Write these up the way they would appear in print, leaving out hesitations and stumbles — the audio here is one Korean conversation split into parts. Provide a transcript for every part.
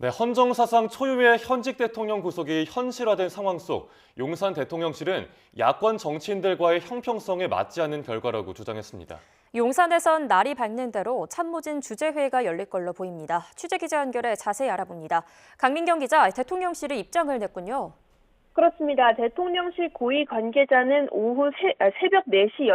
네, 헌정사상 초유의 현직 대통령 구속이 현실화된 상황 속 용산 대통령실은 야권 정치인들과의 형평성에 맞지 않는 결과라고 주장했습니다. 용산에선 날이 밝는 대로 참모진 주재회가 열릴 걸로 보입니다. 취재기자 연결해 자세히 알아봅니다. 강민경 기자, 대통령실이 입장을 냈군요. 그렇습니다. 대통령실 고위 관계자는 새벽 4시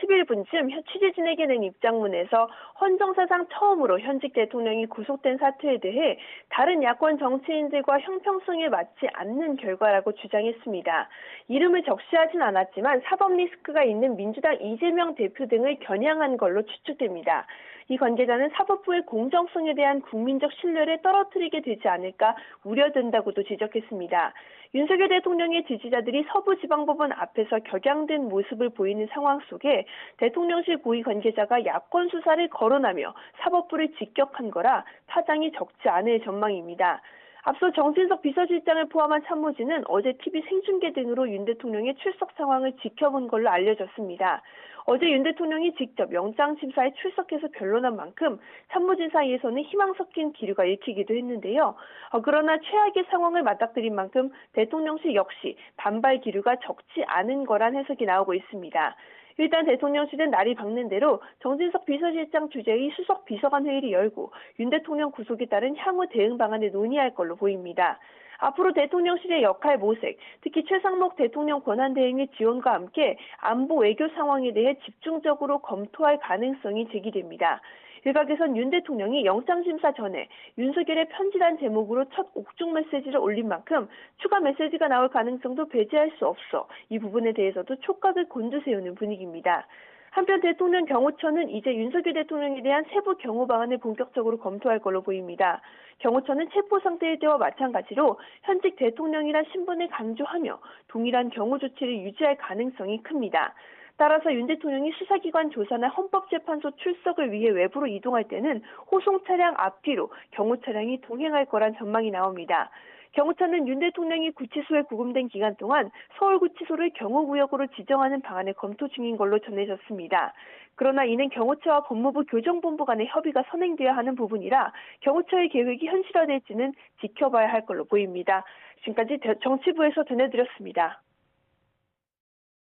11분쯤 취재진에게 낸 입장문에서 헌정사상 처음으로 현직 대통령이 구속된 사태에 대해 다른 야권 정치인들과 형평성에 맞지 않는 결과라고 주장했습니다. 이름을 적시하진 않았지만 사법 리스크가 있는 민주당 이재명 대표 등을 겨냥한 걸로 추측됩니다. 이 관계자는 사법부의 공정성에 대한 국민적 신뢰를 떨어뜨리게 되지 않을까 우려된다고도 지적했습니다. 윤석열 대통령의 지지자들이 서부지방법원 앞에서 격양된 모습을 보이는 상황 속에 대통령실 고위 관계자가 야권 수사를 거론하며 사법부를 직격한 거라 파장이 적지 않을 전망입니다. 앞서 정진석 비서실장을 포함한 참모진은 어제 TV 생중계 등으로 윤 대통령의 출석 상황을 지켜본 걸로 알려졌습니다. 어제 윤 대통령이 직접 영장심사에 출석해서 변론한 만큼 참모진 사이에서는 희망 섞인 기류가 읽히기도 했는데요. 그러나 최악의 상황을 맞닥뜨린 만큼 대통령실 역시 반발 기류가 적지 않은 거란 해석이 나오고 있습니다. 일단 대통령실은 날이 밝는 대로 정진석 비서실장 주재의 수석 비서관 회의를 열고 윤 대통령 구속에 따른 향후 대응 방안을 논의할 걸로 보입니다. 앞으로 대통령실의 역할 모색, 특히 최상목 대통령 권한대행의 지원과 함께 안보 외교 상황에 대해 집중적으로 검토할 가능성이 제기됩니다. 일각에선 윤 대통령이 영장심사 전에 윤석열의 편지란 제목으로 첫 옥중 메시지를 올린 만큼 추가 메시지가 나올 가능성도 배제할 수 없어 이 부분에 대해서도 촉각을 곤두세우는 분위기입니다. 한편 대통령 경호처는 이제 윤석열 대통령에 대한 세부 경호 방안을 본격적으로 검토할 걸로 보입니다. 경호처는 체포 상태일 때와 마찬가지로 현직 대통령이란 신분을 강조하며 동일한 경호 조치를 유지할 가능성이 큽니다. 따라서 윤 대통령이 수사기관 조사나 헌법재판소 출석을 위해 외부로 이동할 때는 호송 차량 앞뒤로 경호 차량이 동행할 거란 전망이 나옵니다. 경호처는 윤 대통령이 구치소에 구금된 기간 동안 서울구치소를 경호구역으로 지정하는 방안을 검토 중인 걸로 전해졌습니다. 그러나 이는 경호처와 법무부 교정본부 간의 협의가 선행돼야 하는 부분이라 경호처의 계획이 현실화될지는 지켜봐야 할 걸로 보입니다. 지금까지 정치부에서 전해드렸습니다.